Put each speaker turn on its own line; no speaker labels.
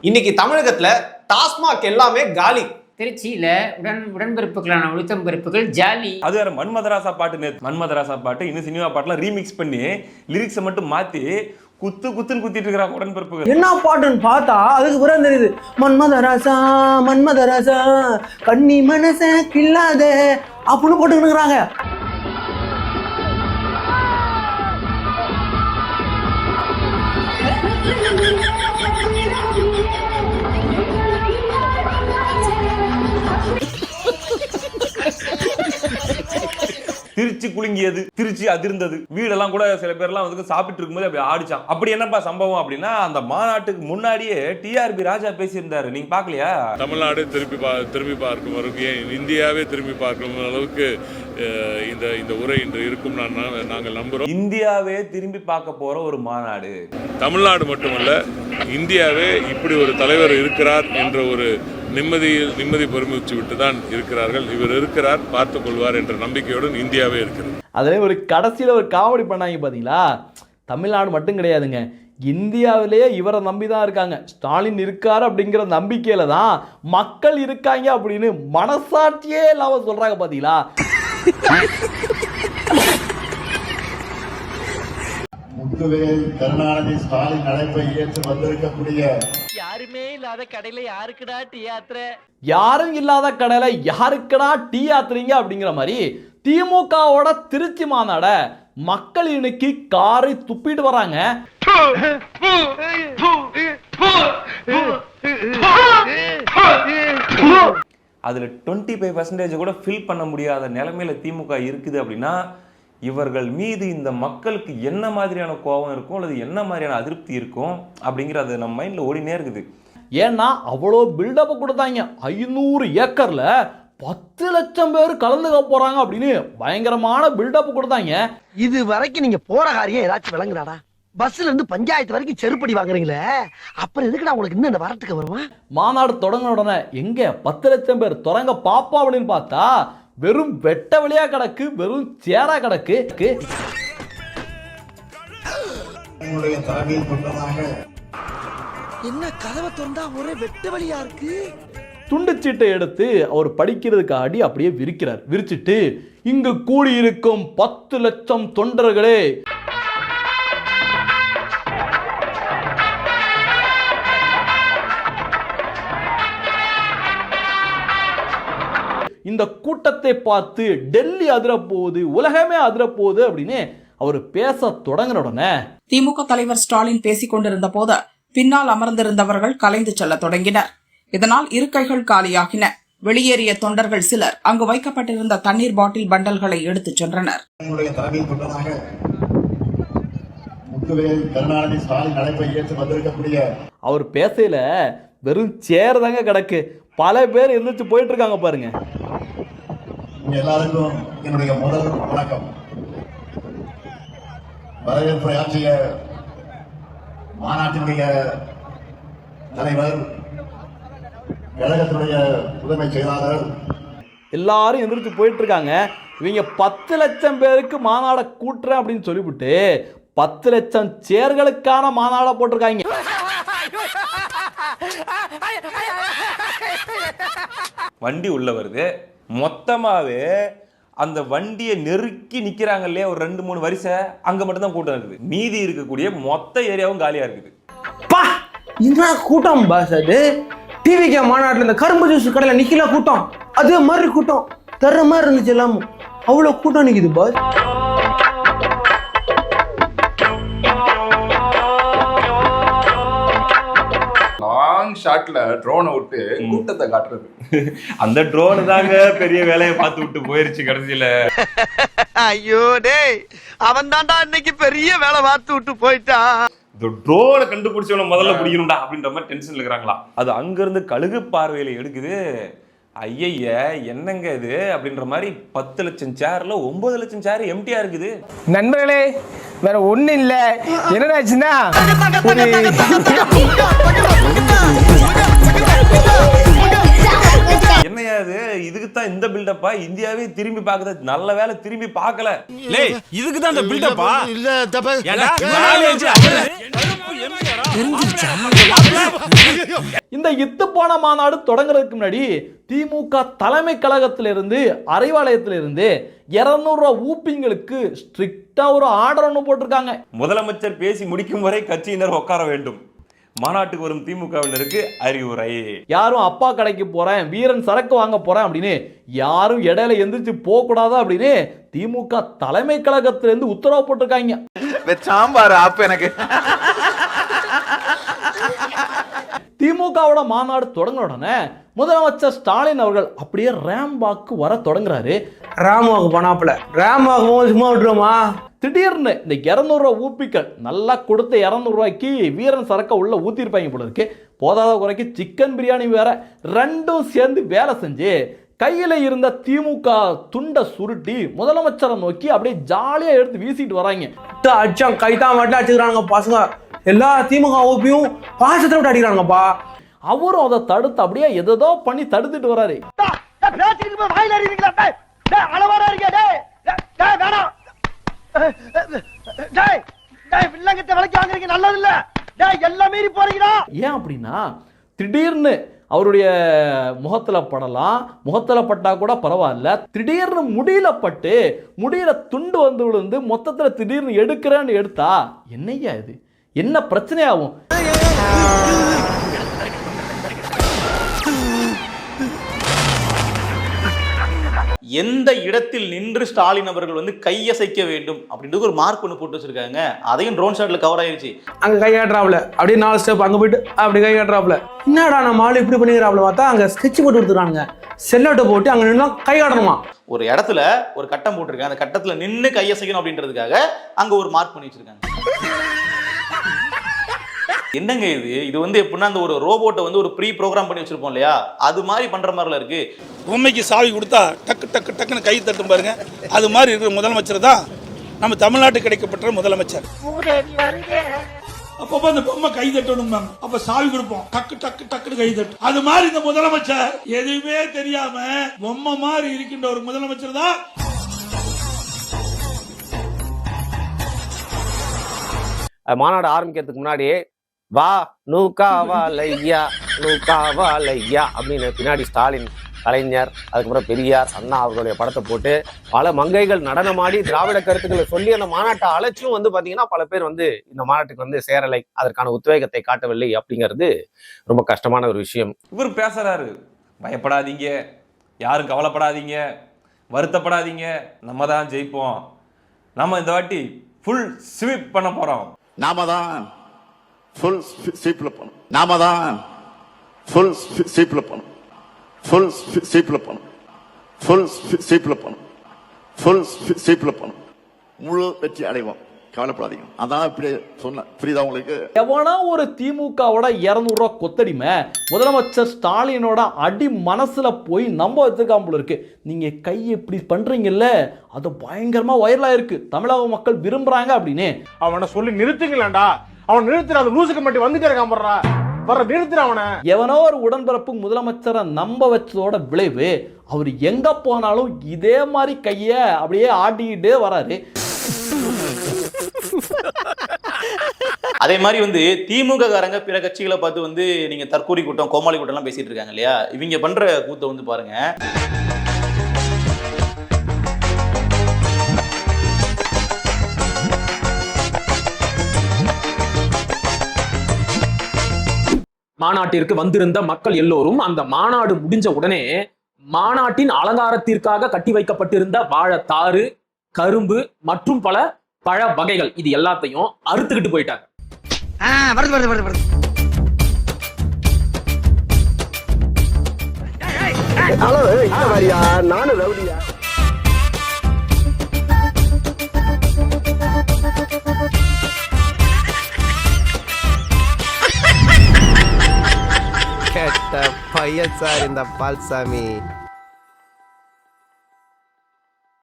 இன்னைக்கு தமிழகத்துல டாஸ்மாக் எல்லாமே காலி.
திருச்சியில உடன்பிறப்புகளான உளுத்தம்பிறப்புகள் ஜாலி.
அது வேற மன்மதராசா பாட்டு, மன்மதராசா பாட்டு இன்னும் சினிமா பாட்டுலாம் ரீமிக்ஸ் பண்ணி லிரிக்ஸை மட்டும் மாத்தி குத்துன்னு குத்திட்டு இருக்கிறாங்க உடன்பிறப்புகள்.
என்ன பாட்டுன்னு பார்த்தா அதுக்கு புறம் தெரியுது, மன்மதராசா மன்மதராசா கண்ணி மனச கில்லாத அப்படின்னு போட்டுக்கிட்டு இருக்கிறாங்க.
திருச்சி குலுங்கியது, திருச்சி அதிர்ந்தது, வீடெல்லாம் கூட சில பேர்லாம் வந்து சாப்பிட்டு இருக்கும்போது அப்படி ஆடிச்சான். அப்படி என்னப்பா சம்பவம் அப்படின்னா, அந்த மாநாட்டுக்கு முன்னாடியே டிஆர்பி ராஜா பேசியிருந்தாரு. நீங்க பாக்கலையா?
தமிழ்நாடு திரும்பி பார்க்கும் வரைக்கும் இந்தியாவே திரும்பி பார்க்கும் அளவுக்கு இந்த உரை இன்று இருக்கும் நாங்கள் நம்புறோம்.
இந்தியாவே திரும்பி பார்க்க போற ஒரு மாநாடு.
தமிழ்நாடு மட்டுமல்ல, இந்தியாவே இப்படி ஒரு தலைவர் இருக்கிறார் என்ற ஒரு நிம்மதி பெருமிச்சு விட்டு தான் இருக்கிறார்கள். இவர் இருக்கிறார், பார்த்துக் கொள்வார் என்ற நம்பிக்கையுடன் இந்தியாவே இருக்கிறது.
அதே ஒரு கடைசியில் ஒரு காமெடி பண்ணாங்க பார்த்தீங்களா? தமிழ்நாடு மட்டும் கிடையாதுங்க, இந்தியாவிலேயே இவரை நம்பி தான் இருக்காங்க. ஸ்டாலின் இருக்காரு அப்படிங்கிற நம்பிக்கையில தான் மக்கள் இருக்காங்க அப்படின்னு மனசாட்சியே இல்லாம சொல்றாங்க பார்த்தீங்களா?
முத்துவேல் கருணாநிதி ஸ்டாலின் அழைப்பை ஏற்று வந்திருக்கக்கூடிய
யாருமே இல்லாத கடையில யாருக்குடா டீ யாத்திரை,
யாரும் இல்லாத கடையில யாருக்குடா டீ யாத்திரீங்க அப்படிங்கிற மாதிரி திமுகவோட திருச்சி மாநாட மக்கள் இன்னைக்கு காரை துப்பிட்டு வராங்க.
அதுல 25% கூட ஃபில் பண்ண முடியாத நிலைமையில திமுக இருக்குது அப்படின்னா, இவர்கள் மீது இந்த மக்களுக்கு என்ன மாதிரியான கோபம் இருக்கும் அல்லது என்ன மாதிரியான அதிருப்தி இருக்கும் அப்படிங்கிறது நம்ம மைண்ட்ல ஓடினே இருக்குது.
ஏன்னா அவ்வளோ பில்டப் கொடுத்தாங்க. 500 ஏக்கர்ல 10 லட்சம் பேர் கலந்துக்க போறாங்க அப்படின்னு பயங்கரமான பில்டப் கொடுத்தாங்க.
இது வரைக்கும் நீங்க போற காரியம் ஏதாச்சும் விளங்குறாடா? பஸ்ல இருந்து பஞ்சாயத்து வரைக்கும் செருப்படி வாங்குறீங்களே, அப்புறம் எதுக்குடா உங்களுக்கு இன்னும் வரட்டுக்கு வருமா?
மாநாடு தொடங்கின உடனே எங்க 10 லட்சம் பேர் தொடங்க பாப்பா அப்படின்னு பார்த்தா வெறும் வெட்ட வழியா கிடக்கு, வெறும் சேரா கிடக்கு.
என்ன கதவை திறந்தா ஒரே வெட்ட வழியா இருக்கு?
துண்டுச்சீட்டை எடுத்து அவர் படிக்கிறதுக்கு அடி அப்படியே விரிக்கிறார். விரிச்சிட்டு, இங்கு கூடியிருக்கும் 10 லட்சம் தொண்டர்களே, இந்த கூட்டத்தை பார்த்து டெல்லி அதிரப்போகுது, உலகமே அதிரப்போகுது அப்படின்னு அவர் பேச தொடங்கின உடனே
திமுக தலைவர் ஸ்டாலின் பேசிக் கொண்டிருந்த போது பின்னால் அமர்ந்திருந்தவர்கள் கலைந்து செல்ல தொடங்கினர். இதனால் இருக்கைகள் காலியாகின. வெளியேறிய தொண்டர்கள் சிலர் அங்கு வைக்கப்பட்டிருந்த தண்ணீர் பாட்டில் பண்டல்களை எடுத்துச் சென்றனர்.
அவர் பேசல வெறும் சேர் தாங்க கிடக்கு. பல பேர் எந்திரிச்சு போயிட்டு இருக்காங்க பாருங்க.
எல்லாருக்கும் என்னுடைய முதல் வணக்கம். வரவேற்புரையாற்றிய மாநாட்டினுடைய தலைவர், கழகத்தினுடைய முதன்மை செயலாளர்
எல்லாரும் எந்திரிச்சு போயிட்டு இருக்காங்க. இவங்க 10 லட்சம் பேருக்கு மாநாட கூட்டுறேன் அப்படின்னு சொல்லிவிட்டு 10 லட்சம் சேர்களுக்கான மாநாட போட்டிருக்காங்க.
வண்டி உள்ள வருது, மொத்தமாவே அந்த வண்டியை நெருக்கி நிக்கிறாங்க இல்லையா, ஒரு 2-3 வரிசை, அங்க மட்டும் தான் கூட்டம் இருக்குது. மீதி இருக்கக்கூடிய மொத்த ஏரியாவும் காலியா இருக்குது.
என்ன கூட்டம் பாஸ் அது? டிவிகே மாநாட்டில் இந்த கரும்பு ஜூஸ் கடையில் நிக்கல கூட்டம், அதே மாதிரி கூட்டம் தர்ற மாதிரி இருந்துச்சு. எல்லாம் அவ்வளோ கூட்டம் நிக்குது பாஸ்.
லாங் ஷாட்ல ட்ரோனை விட்டு கூட்டத்தை காட்டுறது,
அந்த ட்ரோன் தாங்க பெரிய வேலையை பார்த்து விட்டு போயிருச்சு கடைசியில.
ஐயோ டேய், அவன் தான்டா இன்னைக்கு பெரிய வேலை பார்த்து விட்டு போயிட்டான்.
இந்த ட்ரோனை கண்டுபிடிச்சவன முதல்ல பிடிக்கணும்டா அப்படின்ற மாதிரி டென்ஷன்ல இருக்கிறாங்களா. அது அங்கிருந்து கழுகு பார்வையில எடுக்குது. ஐய என்னங்க இது அப்படின்ற மாதிரி 10 லட்சம் சேர்ல 9 லட்சம் சேர் எம்டியா இருக்குது.
நண்பர்களே, வேற ஒண்ணு இல்ல, என்னடாச்சுன்னா
என்னையா இது, இதுக்கு தான் இந்த பில்டப் பில்டப்பா இந்தியாவே திரும்பி பார்க்குது. நல்ல வேலை திரும்பி பார்க்கல.
இதுக்கு தான் அந்த பில்டப்பா
இந்த இத்துப்பான மாநாடு தொடங்குறதுக்கு முன்னாடி திமுக தலைமை கழகத்திலிருந்து அறிவாலயத்திலிருந்து 200 ரூபா ஊப்பிங்களுக்கு ஸ்ட்ரிக்டா ஒரு ஆர்டர் ஒன்று போட்டிருக்காங்க.
முதலமைச்சர் பேசி முடிக்கும் வரை கட்சியினர் உட்கார வேண்டும். மாநாட்டுக்கு வரும் திமுகவினருக்கு அறிவுரை.
யாரும் அப்பா கடைக்கு போறேன், வீரன் சரக்கு வாங்க போறேன் அப்படின்னு யாரும் இடையில எந்திரிச்சு போக கூடாது அப்படின்னு திமுக தலைமை கழகத்திலிருந்து உத்தரவு போட்டிருக்காங்க.
சாம்பார் அப்ப எனக்கு
திமுகவோட மாநாடு தொடங்கின உடனே முதலமைச்சர் ஸ்டாலின் அவர்கள் அப்படியே ரேம்பாக்கு வர தொடங்குறாரு.
ராமாவுக்கு போனாப்புல ராமாவுக்கு சும்மா விட்டுருமா?
திடீர்னு இந்த 200 ரூபா ஊப்பிக்கள் நல்லா கொடுத்த 200 ரூபாய்க்கு வீரன் சரக்க உள்ள ஊத்திருப்பாங்க போல இருக்கு. போதாத குறைக்கு சிக்கன் பிரியாணி வேற. ரெண்டும் சேர்ந்து வேலை செஞ்சு கையில இருந்த திமுக துண்டை சுருட்டி முதலமைச்சரை நோக்கி அப்படியே ஜாலியா எடுத்து வீசிட்டு வராங்க.
அடிச்சான் கைதான் மட்டும் அடிச்சுக்கிறாங்க பசங்க. எல்லா திமுக ஊப்பியும் பாசத்தை விட்டு அடிக்கிறாங்கப்பா.
அவரும் அதை தடுத்து அப்படியே எதோ பண்ணி தடுத்துட்டு வராரு. ஏன் அப்படின்னா திடீர்னு அவருடைய முகத்துல படலாம், முகத்துல பட்டா கூட பரவாயில்ல, திடீர்னு முடியல பட்டு முடியல துண்டு வந்து விழுந்து மொத்தத்துல திடீர்னு எடுக்கிறேன்னு எடுத்தா என்னையா இது, என்ன பிரச்சனையாகும்?
எந்த இடத்தில் நின்று ஸ்டாலின் அவர்கள் வந்து கையசைக்க வேண்டும் அப்படின்றது ஒரு மார்க் ஒன்று போட்டு வச்சிருக்காங்க. அதையும் ட்ரோன் ஷாட்ல கவர் ஆயிருச்சு.
அங்க கை காட்டுறாப்ல அப்படியே 4 ஸ்டெப் அங்க போயிட்டு அப்படி கை காட்டுறாப்ல. என்னடா நம்ம ஆளு இப்படி பண்ணிக்கிறாப்ல பார்த்தா அங்க ஸ்கெட்ச் போட்டு கொடுத்துறானுங்க. செல்லோட்டை போட்டு அங்க நின்று கை காட்டணுமா?
ஒரு இடத்துல ஒரு கட்டம் போட்டிருக்காங்க, அந்த கட்டத்துல நின்று கையசைக்கணும் அப்படின்றதுக்காக அங்க ஒரு மார்க் பண்ணி வச்சிருக்காங்க. என்னங்க இது வந்து எப்படின்னா அந்த ஒரு ரோபோட்டை வந்து ஒரு ப்ரீ ப்ரோக்ராம் பண்ணி வச்சிருப்போம் இல்லையா, அது மாதிரி பண்ற மாதிரில இருக்கு.
பொம்மைக்கு சாவி கொடுத்தா டக்கு டக்கு டக்குன்னு கை தட்டும் பாருங்க, அது மாதிரி இருக்கிற முதலமைச்சர் தான் நம்ம தமிழ்நாட்டுக்கு கிடைக்கப்பட்ட முதலமைச்சர். அப்பப்போ அந்த பொம்மை கை தட்டணும், அப்ப சாவி கொடுப்போம், டக்கு டக்கு டக்குன்னு கை தட்டும். அது மாதிரி இந்த முதலமைச்சர் எதுவுமே தெரியாம பொம்மை மாதிரி இருக்கின்ற ஒரு முதலமைச்சர் தான்.
மாநாடு ஆரம்பிக்கிறதுக்கு முன்னாடி வா நூக்காவாலையா நூக்காவாலையா அப்படின்னு பின்னாடி ஸ்டாலின், கலைஞர், அதுக்கப்புறம் பெரியார், அண்ணா அவர்களுடைய படத்தை போட்டு பல மங்கைகள் நடனமாடி திராவிட கருத்துக்களை சொல்லி அந்த மாநாட்டை அழைச்சும் வந்து பாத்தீங்கன்னா பல பேர் வந்து இந்த மாநாட்டுக்கு வந்து சேரலை, அதற்கான உத்வேகத்தை காட்டவில்லை. அப்படிங்கிறது ரொம்ப கஷ்டமான ஒரு விஷயம்.
இவர் பேசுறாரு, பயப்படாதீங்க, யாரும் கவலைப்படாதீங்க, வருத்தப்படாதீங்க, நம்ம தான் ஜெயிப்போம், நம்ம இந்த வாட்டி ஃபுல் ஸ்வீப் பண்ண போறோம்,
நாம தான் ஃபுல் ஸ்வீப்ல போனோம், நாம தான் ஃபுல் ஸ்வீப்ல போனோம், ஃபுல் ஸ்வீப்ல போனோம், ஃபுல் ஸ்வீப்ல போனோம், ஃபுல் ஸ்வீப்ல போனோம், முழு வெற்றி அடைவோம், கவலைப்படாதீங்க. அதான் இப்படி சொன்ன, புரியுதா உங்களுக்கு?
எவனா ஒரு திமுகவோட 200 ரூபா கொத்தடிமை முதலமைச்சர் ஸ்டாலினோட அடி மனசுல போய் நம்ப வச்சிருக்காம போல இருக்கு. நீங்க கை இப்படி பண்றீங்கல்ல, அது பயங்கரமா வைரலா இருக்கு, தமிழக மக்கள் விரும்புறாங்க அப்படின்னு.
அவனை சொல்லி நிறுத்துங்களேன்டா, அவன் நிறுத்துற, அந்த லூசுக்கு மட்டும் வந்துட்டே இருக்கான் வர நிறுத்துற அவனை.
எவனோ ஒரு உடன்பிறப்பு முதலமைச்சரை நம்ப வச்சதோட விளைவு அவர் எங்க போனாலும் இதே மாதிரி கைய அப்படியே ஆட்டிக்கிட்டே வராரு.
அதே மாதிரி வந்து திமுக காரங்க பிற கட்சிகளை பார்த்து வந்து நீங்க தற்கூரி கூட்டம், கோமாளி கூட்டம் எல்லாம் பேசிட்டு இருக்காங்க இல்லையா, இவங்க பண்ற கூத்தை வந்து பாருங்க.
மாநாட்டிற்கு வந்திருந்த மக்கள் எல்லோரும் அந்த மாநாடு முடிஞ்ச உடனே மாநாட்டின் அலங்காரத்திற்காக கட்டி வைக்கப்பட்டிருந்த வாழைத்தாறு, கரும்பு மற்றும் பல பழ வகைகள் இது எல்லாத்தையும் அறுத்துக்கிட்டு போயிட்டாங்க.
நானும் ரவுடியா?
பையன் சார் இந்த பால்சாமி.